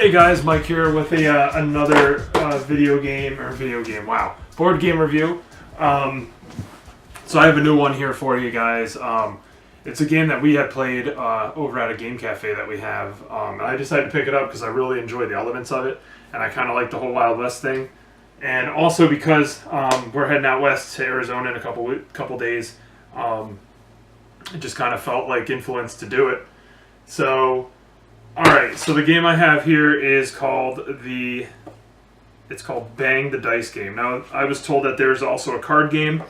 Hey guys, Mike here with another board game review. So I have a new one here for you guys. It's a game that we had played over at a game cafe that we have. And I decided to pick it up because I really enjoy the elements of it, and I kind of like the whole Wild West thing. And also because we're heading out west to Arizona in a couple days, it just kind of felt like influence to do it. So. Alright, so the game I have here is called Bang the Dice Game. Now, I was told that there's also a card game.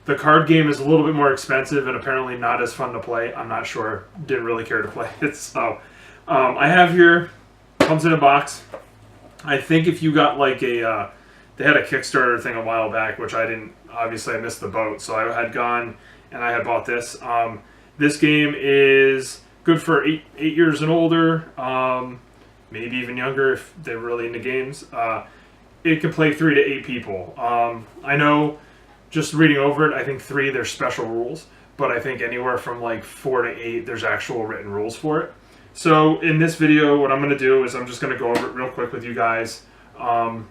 The card game is a little bit more expensive and apparently not as fun to play. I'm not sure. Didn't really care to play it. So, I have here, comes in a box. I think if you got like they had a Kickstarter thing a while back, which I didn't, obviously I missed the boat. So I had gone and I had bought this. This game is good for 8 years and older, maybe even younger if they're really into games. It can play 3 to 8 people. I know, just reading over it, I think 3 there's special rules, but I think anywhere from like 4 to 8 there's actual written rules for it. So in this video, what I'm going to do is I'm just going to go over it real quick with you guys. I'll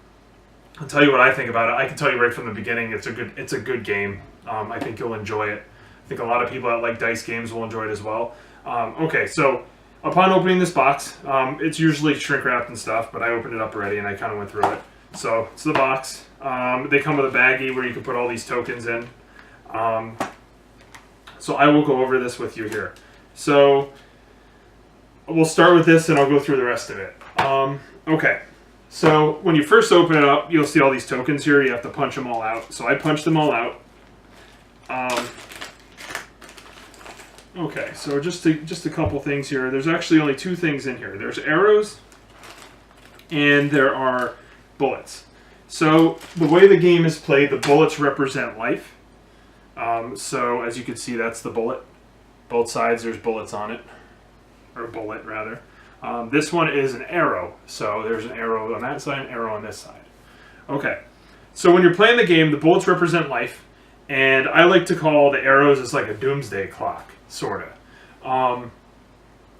tell you what I think about it. I can tell you right from the beginning, it's a good game. I think you'll enjoy it. I think a lot of people that like dice games will enjoy it as well. Okay, so upon opening this box, it's usually shrink wrapped and stuff, but I opened it up already and I kind of went through it. So it's the box. They come with a baggie where you can put all these tokens in. So I will go over this with you here. So we'll start with this and I'll go through the rest of it. Okay, so when you first open it up, you'll see all these tokens here. You have to punch them all out. So I punched them all out. Okay, so just a couple things here. There's actually only 2 things in here. There's arrows and there are bullets. So the way the game is played, the bullets represent life. So as you can see, that's the bullet. Both sides, there's bullets on it. Or bullet, rather. This one is an arrow. So there's an arrow on that side, an arrow on this side. Okay, so when you're playing the game, the bullets represent life. And I like to call the arrows as like a doomsday clock. Sort of.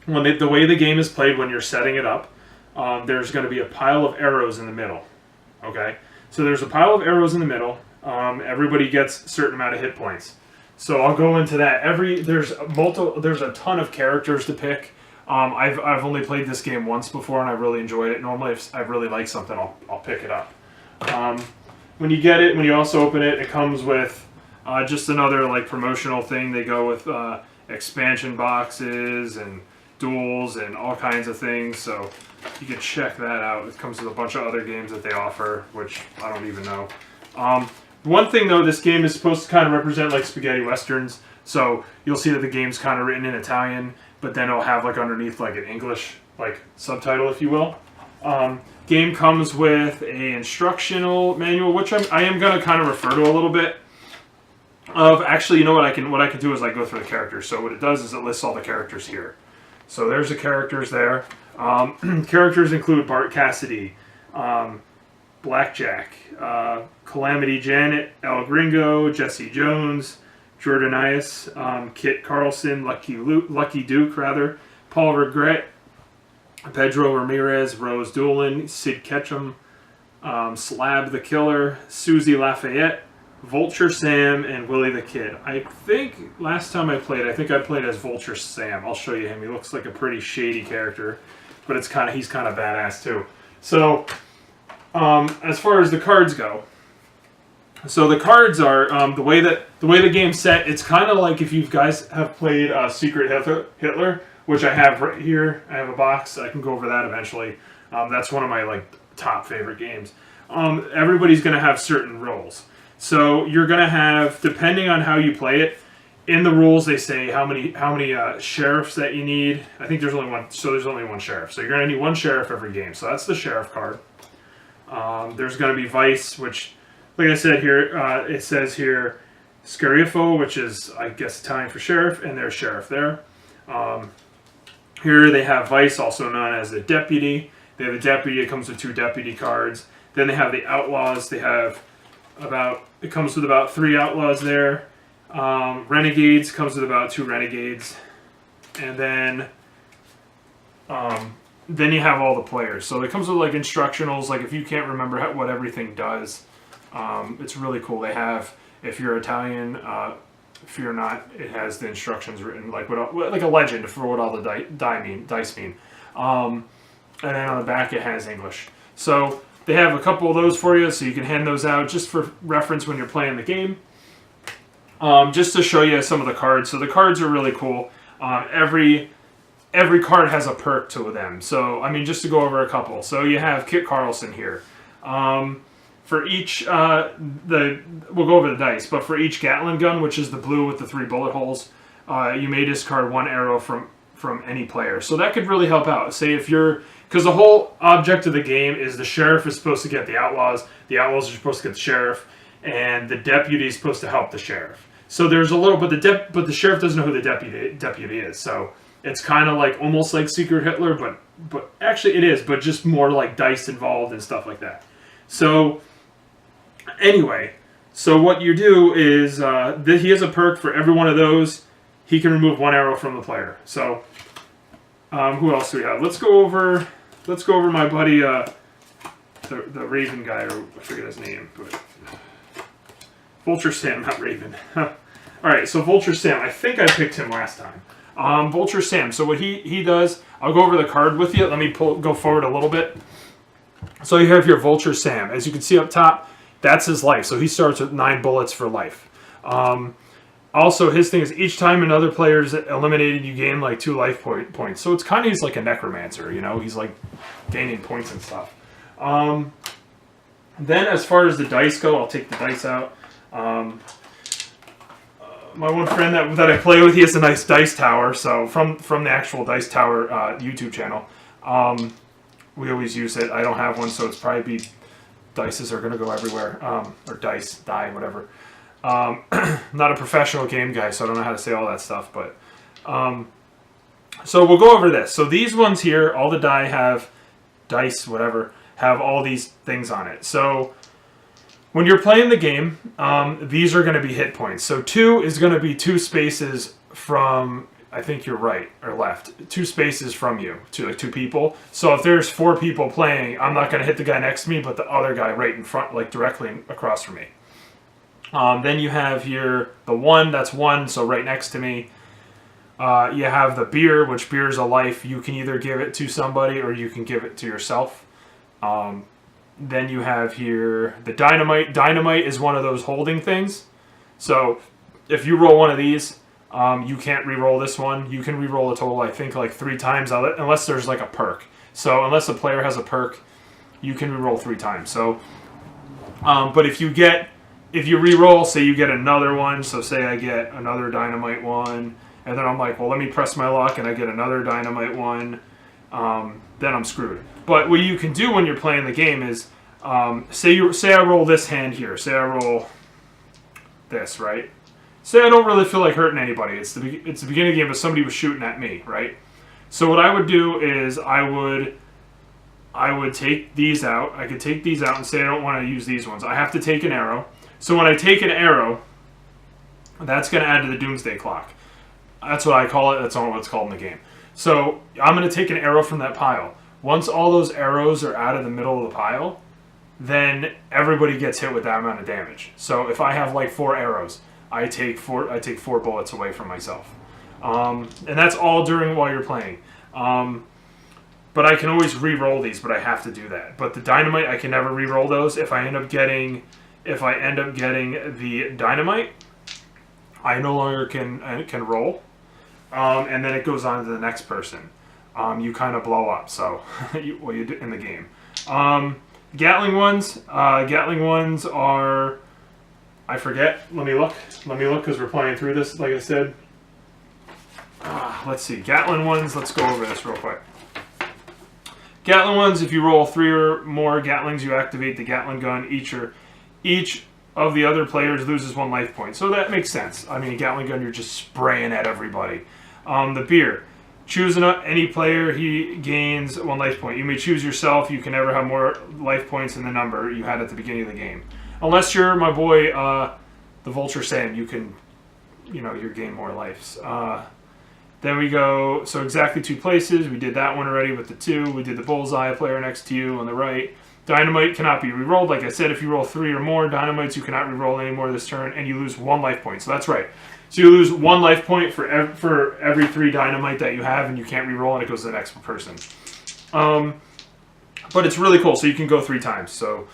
The way the game is played when you're setting it up, there's going to be a pile of arrows in the middle. Okay? So there's a pile of arrows in the middle. Everybody gets a certain amount of hit points. So I'll go into that. There's a ton of characters to pick. I've only played this game once before and I really enjoyed it. Normally if I really like something, I'll pick it up. When you also open it, it comes with just another like promotional thing. They go with expansion boxes and duels and all kinds of things, so you can check that out. It comes with a bunch of other games that they offer, which I don't even know. One thing though, this game is supposed to kind of represent like spaghetti westerns, so you'll see that the game's kind of written in Italian, but then it'll have like underneath like an English like subtitle, if you will. Game comes with a instructional manual, which I am going to kind of refer to a little bit. Actually, you know what I can do is like go through the characters. So what it does is it lists all the characters here. So there's the characters there. Characters include Bart Cassidy, Blackjack, Calamity Janet, El Gringo, Jesse Jones, Jordanias, Kit Carlson, Lucky Duke, Paul Regret, Pedro Ramirez, Rose Doolin, Sid Ketchum, Slab the Killer, Susie Lafayette, Vulture Sam, and Willie the Kid. I think last time I played as Vulture Sam. I'll show you him. He looks like a pretty shady character, but he's kind of badass too. So, as far as the cards go, so the cards are the way the game's set. It's kind of like if you guys have played Secret Hitler, which I have right here. I have a box. I can go over that eventually. That's one of my like top favorite games. Everybody's going to have certain roles. So you're going to have, depending on how you play it, in the rules they say how many sheriffs that you need. I think there's only one, so there's only one sheriff. So you're going to need one sheriff every game. So that's the sheriff card. There's going to be vice, which, like I said here, it says here Scarifo, which is, I guess, Italian for sheriff, and there's sheriff there. Here they have vice, also known as the deputy. They have a deputy. It comes with 2 deputy cards. Then they have the outlaws. They have it comes with about 3 outlaws there. Renegades comes with about 2 renegades. And then then you have all the players. So it comes with like instructionals, like if you can't remember what everything does, it's really cool. They have, if you're Italian, fear not, it has the instructions written, like like a legend for what all the dice mean. And then on the back it has English. So they have a couple of those for you, so you can hand those out just for reference when you're playing the game. Just to show you some of the cards. So the cards are really cool. Every card has a perk to them. So, I mean, just to go over a couple. So you have Kit Carlson here. For each, we'll go over the dice, but for each Gatling gun, which is the blue with the 3 bullet holes, you may discard 1 arrow from any player. So that could really help out. Say if you're, because the whole object of the game is the sheriff is supposed to get the outlaws are supposed to get the sheriff, and the deputy is supposed to help the sheriff. So there's a little, but the sheriff doesn't know who the deputy is. So it's kind of like almost like Secret Hitler, but actually it is, but just more like dice involved and stuff like that. So anyway, so what you do is he has a perk for every one of those. He can remove 1 arrow from the player. So who else do we have? Let's go over my buddy the Raven guy, or I forget his name, but Vulture Sam, not Raven. All right, so Vulture Sam. I think I picked him last time. Vulture Sam. So what he does, I'll go over the card with you. Let me go forward a little bit. So you have your Vulture Sam. As you can see up top, that's his life. So he starts with 9 bullets for life. Also, his thing is each time another player is eliminated, you gain like 2 life points. So it's kind of, he's like a necromancer, you know? He's like gaining points and stuff. Then as far as the dice go, I'll take the dice out. My one friend that I play with, he has a nice dice tower. So from the actual Dice Tower YouTube channel, we always use it. I don't have one, so it's probably dices are going to go everywhere, or die, whatever. Not a professional game guy, so I don't know how to say all that stuff. But so we'll go over this. So these ones here, all the die have dice, whatever, have all these things on it. So when you're playing the game, these are going to be hit points. So 2 is going to be 2 spaces from, I think you're right or left, 2 spaces from you, like 2 people. So if there's 4 people playing, I'm not going to hit the guy next to me, but the other guy right in front, like directly across from me. Then you have here the 1, that's 1, so right next to me. You have the beer, which beer is a life. You can either give it to somebody or you can give it to yourself. Then you have here the dynamite. Dynamite is one of those holding things. So if you roll one of these, you can't re-roll this one. You can re-roll a total, I think, like 3 times, unless there's like a perk. So unless a player has a perk, you can re-roll 3 times. So, but if you re-roll, say you get another one, so say I get another dynamite one, and then I'm like, well, let me press my luck, and I get another dynamite one, then I'm screwed. But what you can do when you're playing the game is, say I roll this hand here, say I roll this, right? Say I don't really feel like hurting anybody. It's the beginning of the game, but somebody was shooting at me, right? So what I would do is I would take these out. I could take these out and say I don't want to use these ones. I have to take an arrow. So when I take an arrow, that's going to add to the doomsday clock. That's what I call it. That's not what it's called in the game. So I'm going to take an arrow from that pile. Once all those arrows are out of the middle of the pile, then everybody gets hit with that amount of damage. So if I have like 4 arrows, I take 4 bullets away from myself. And that's all while you're playing. But I can always re-roll these, but I have to do that. But the dynamite, I can never re-roll those. If I end up getting the dynamite, I no longer can roll. And then it goes on to the next person. You kind of blow up. So you do in the game. Gatling ones are, I forget. Let me look because we're playing through this. Like I said, let's see. Gatling ones. Let's go over this real quick. Gatling ones. If you roll 3 or more Gatlings, you activate the Gatling gun. Each of the other players loses 1 life point. So that makes sense. I mean, a Gatling gun, you're just spraying at everybody. The beer. Choose any player, he gains 1 life point. You may choose yourself. You can never have more life points than the number you had at the beginning of the game. Unless you're my boy, the Vulture Sam, you gain more lives. Then we go, so exactly 2 places. We did that one already with the 2. We did the bullseye, player next to you on the right. Dynamite cannot be re-rolled. Like I said, if you roll 3 or more dynamites, you cannot re-roll anymore this turn, and you lose 1 life point. So that's right. So you lose 1 life point for every 3 dynamite that you have, and you can't re-roll, and it goes to the next person. But it's really cool, so you can go 3 times. So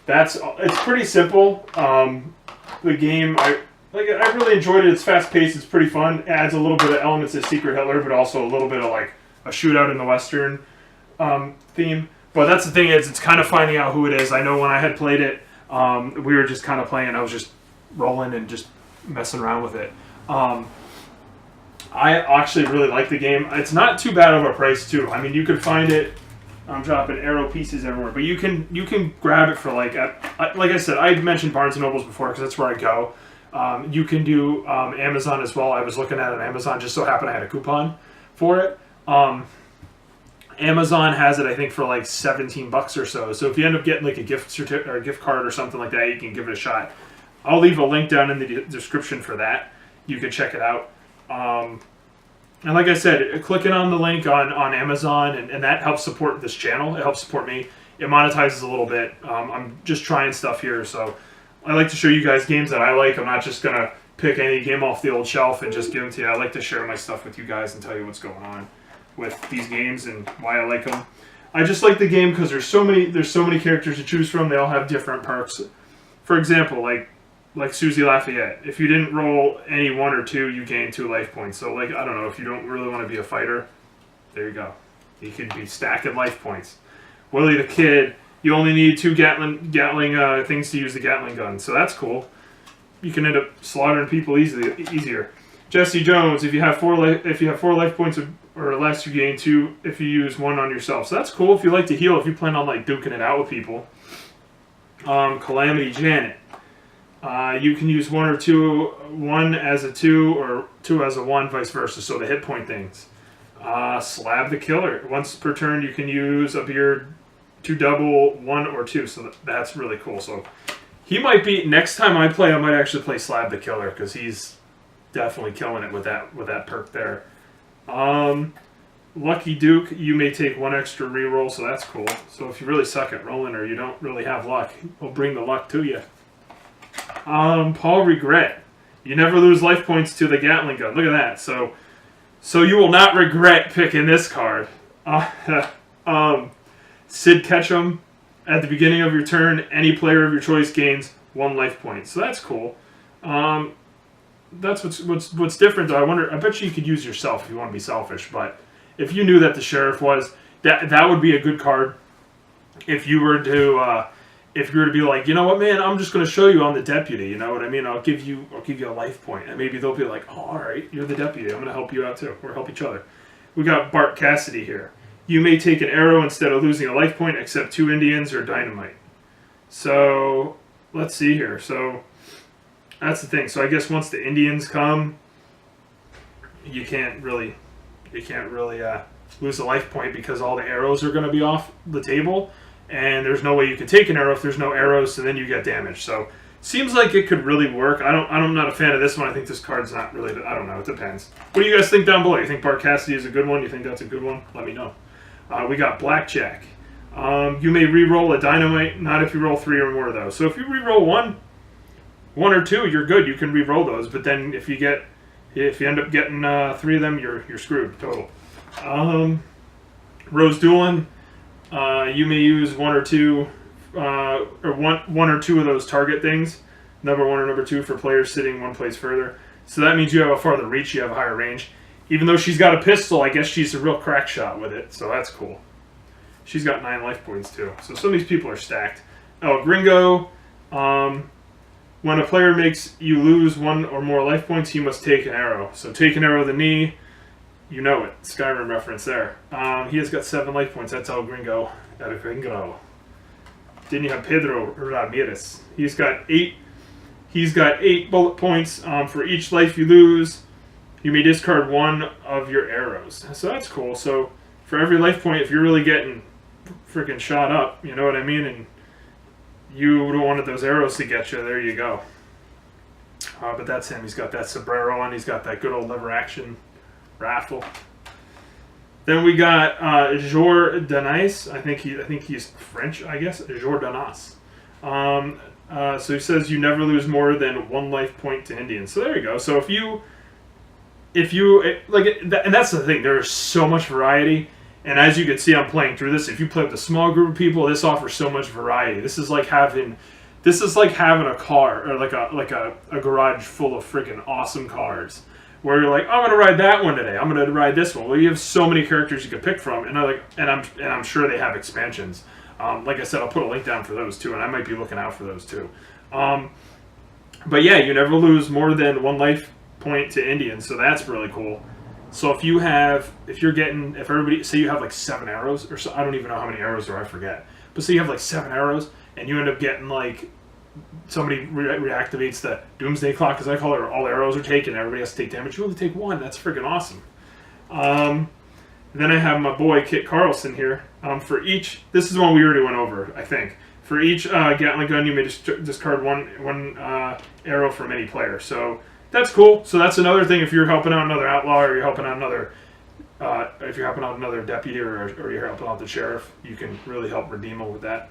it's pretty simple. The game, I really enjoyed it. It's fast-paced. It's pretty fun. It adds a little bit of elements of Secret Hitler, but also a little bit of like a shootout in the Western theme. But that's the thing is, it's kind of finding out who it is. I know when I had played it, we were just kind of playing. I was just rolling and just messing around with it. I actually really like the game. It's not too bad of a price too. I mean, you could find it. I'm dropping arrow pieces everywhere, but you can grab it for like I said, I mentioned Barnes and Nobles before because that's where I go. You can do Amazon as well. I was looking at it on Amazon, just so happened I had a coupon for it. Amazon has it, I think, for like $17 or so. So if you end up getting like a gift certificate or a gift card or something like that, you can give it a shot. I'll leave a link down in the description for that. You can check it out. And like I said, clicking on the link on Amazon, and that helps support this channel. It helps support me. It monetizes a little bit. I'm just trying stuff here, so I like to show you guys games that I like. I'm not just going to pick any game off the old shelf and just give them to you. I like to share my stuff with you guys and tell you what's going on with these games and why I like them. I just like the game because there's so many characters to choose from. They all have different perks. For example, like Susie Lafayette. If you didn't roll any 1 or 2, you gain 2 life points. So, like, I don't know, if you don't really want to be a fighter, there you go. You could be stacking life points. Willie the Kid, you only need 2 Gatling things to use the Gatling gun. So that's cool. You can end up slaughtering people easier. Jesse Jones, if you have 4 life points or less, you gain 2 if you use 1 on yourself. So that's cool if you like to heal, if you plan on like duking it out with people. Calamity Janet. You can use 1 or 2, 1 as a 2 or 2 as a 1, vice versa. So the hit point things. Slab the Killer. Once per turn, you can use up here to double 1 or 2. So that's really cool. So he might be, next time I play, I might actually play Slab the Killer because he's definitely killing it with that perk there. Lucky Duke, you may take 1 extra reroll, so that's cool. So if you really suck at rolling or you don't really have luck, we'll bring the luck to you. Paul Regret. You never lose life points to the Gatling gun. Look at that. So you will not regret picking this card. Sid Ketchum. At the beginning of your turn, any player of your choice gains 1 life point. So that's cool. That's what's different though. I bet you could use yourself if you want to be selfish, but if you knew that the sheriff was, that would be a good card. If you were to be like, you know what, man, I'm just going to show you I'm the deputy. You know what I mean? I'll give you a life point, and maybe they'll be like, oh, all right, you're the deputy. I'm going to help you out too, or help each other. We got Bart Cassidy here. You may take an arrow instead of losing a life point, except 2 Indians or dynamite. So let's see here. So that's the thing. So I guess once the Indians come, you can't really lose a life point because all the arrows are going to be off the table. And there's no way you can take an arrow if there's no arrows, so then you get damage. So seems like it could really work. I'm not a fan of this one. I think this card's not really, I don't know, it depends. What do you guys think down below? You think Bart Cassidy is a good one? You think that's a good one? Let me know. We got Blackjack. You may re-roll a dynamite, not if you roll 3 or more though. So if you re-roll 1 or 2, you're good. You can re-roll those, but then if you end up getting 3 of them, you're screwed total. Rose Doolin. You may use 1 or 2, or one or two of those target things, number 1 or number 2 for players sitting 1 place further. So that means you have a farther reach, you have a higher range. Even though she's got a pistol, I guess she's a real crack shot with it, so that's cool. She's got 9 life points too. So some of these people are stacked. Oh, Gringo. When a player makes you lose 1 or more life points, he must take an arrow. So take an arrow to the knee. You know it. Skyrim reference there. He has got 7 life points. That's El Gringo. El Gringo. Then you have Pedro Ramirez. He's got 8. He's got 8 bullet points. For each life you lose, you may discard 1 of your arrows. So that's cool. So for every life point, if you're really getting freaking shot up, you know what I mean, and you don't want those arrows to get you, there you go. But that's him. He's got that sombrero on. He's got that good old lever action raffle. Then we got Jordanis. I think he's French, I guess. Jordanas. So he says you never lose more than 1 life point to Indians. So there you go. So if you like, and that's the thing. There is so much variety. And as you can see, I'm playing through this. If you play with a small group of people, this offers so much variety. This is like having a car, or like a garage full of freaking awesome cars, where you're like, I'm gonna ride that one today. I'm gonna ride this one. Well, you have so many characters you can pick from, and I'm sure they have expansions. Like I said, I'll put a link down for those too, and I might be looking out for those too. But yeah, you never lose more than 1 life point to Indians, so that's really cool. So if everybody, say you have like 7 arrows, or so, I don't even know how many arrows there are, I forget. But say you have like 7 arrows, and you end up getting like, somebody reactivates the doomsday clock, as I call it, or all arrows are taken, everybody has to take damage. You only take 1, that's freaking awesome. Then I have my boy Kit Carlson here. For each, this is one we already went over, I think. For each Gatling gun, you may discard one arrow from any player. So that's cool. So that's another thing. If you're helping out another outlaw, or you're helping out another, deputy, or you're helping out the sheriff, you can really help redeem them with that.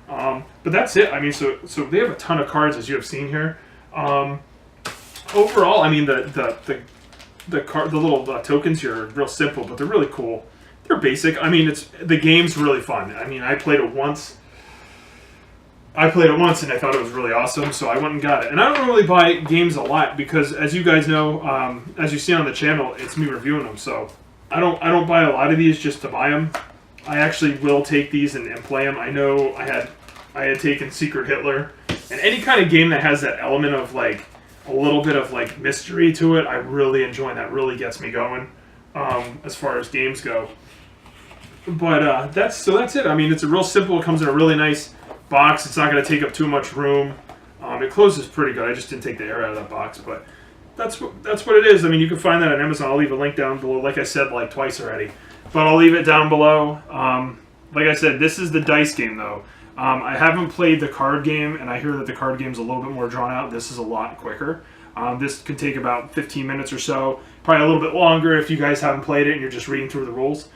But that's it. I mean, so they have a ton of cards, as you have seen here. Overall, I mean, the little tokens here are real simple, but they're really cool. They're basic. I mean, the game's really fun. I mean, I played it once, and I thought it was really awesome, so I went and got it. And I don't really buy games a lot because, as you guys know, as you see on the channel, it's me reviewing them. So I don't buy a lot of these just to buy them. I actually will take these and play them. I know I had taken Secret Hitler, and any kind of game that has that element of like a little bit of like mystery to it, I really enjoy. That really gets me going as far as games go. But that's it. I mean, it's a real simple. It comes in a really nice box. It's not going to take up too much room. It closes pretty good. I just didn't take the air out of that box, but that's what it is. I mean, you can find that on Amazon. I'll leave a link down below. Like I said, like twice already, but I'll leave it down below. Like I said, this is the dice game though. I haven't played the card game, and I hear that the card game's a little bit more drawn out. This is a lot quicker. This could take about 15 minutes or so, probably a little bit longer if you guys haven't played it and you're just reading through the rules.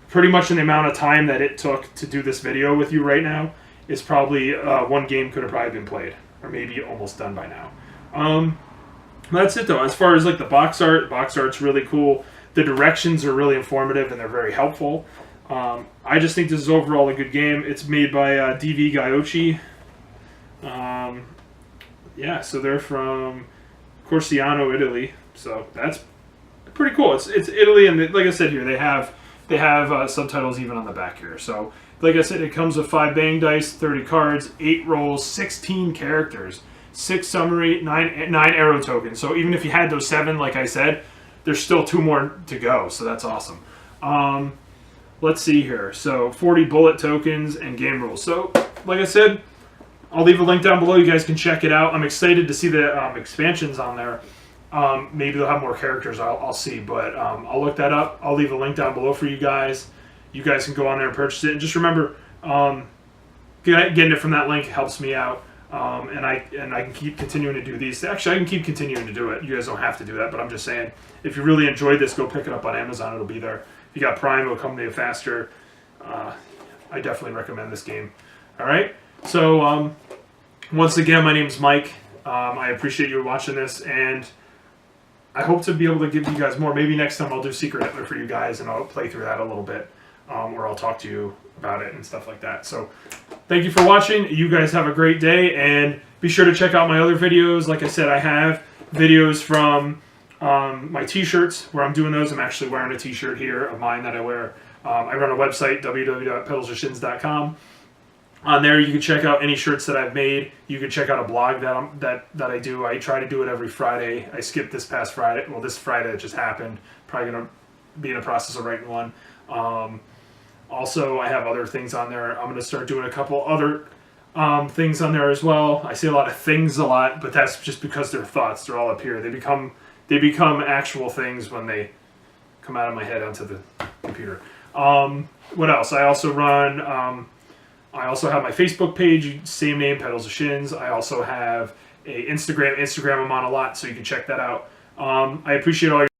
Pretty much in the amount of time that it took to do this video with you right now is probably one game could have probably been played, or maybe almost done by now. That's it though. As far as like the box art's really cool. The directions are really informative and they're very helpful. I just think this is overall a good game. It's made by DV Gaiocchi. Yeah, so they're from Corsiano, Italy. So that's pretty cool. It's Italy, and like I said here, they have subtitles even on the back here. So like I said, it comes with 5 bang dice, 30 cards, 8 rolls, 16 characters, 6 summary, 9 arrow tokens. So even if you had those 7, like I said, there's still 2 more to go. So that's awesome. Let's see here. So 40 bullet tokens and game rules. So like I said, I'll leave a link down below. You guys can check it out. I'm excited to see the expansions on there. Maybe they'll have more characters. I'll see, but I'll look that up. I'll leave a link down below for you guys. You guys can go on there and purchase it. And just remember, getting it from that link helps me out. And I can keep continuing to do these. Actually, I can keep continuing to do it. You guys don't have to do that, but I'm just saying, if you really enjoyed this, go pick it up on Amazon. It'll be there. If you got Prime, it'll come to you faster. I definitely recommend this game. All right. So once again, my name's Mike. I appreciate you watching this, and I hope to be able to give you guys more. Maybe next time I'll do Secret Hitler for you guys, and I'll play through that a little bit, or I'll talk to you about it and stuff like that. So thank you for watching. You guys have a great day, and be sure to check out my other videos. Like I said, I have videos from my t-shirts where I'm doing those. I'm actually wearing a t-shirt here of mine that I wear. I run a website, www.pedalsforshins.com. On there, you can check out any shirts that I've made. You can check out a blog that I do. I try to do it every Friday. I skipped this past Friday. Well, this Friday that just happened. Probably going to be in the process of writing one. Also, I have other things on there. I'm going to start doing a couple other things on there as well. I say a lot of things a lot, but that's just because they're thoughts. They're all up here. They become actual things when they come out of my head onto the computer. What else? I also run... I also have my Facebook page, same name, Pedals of Shins. I also have a Instagram. I'm on a lot, so you can check that out. I appreciate all your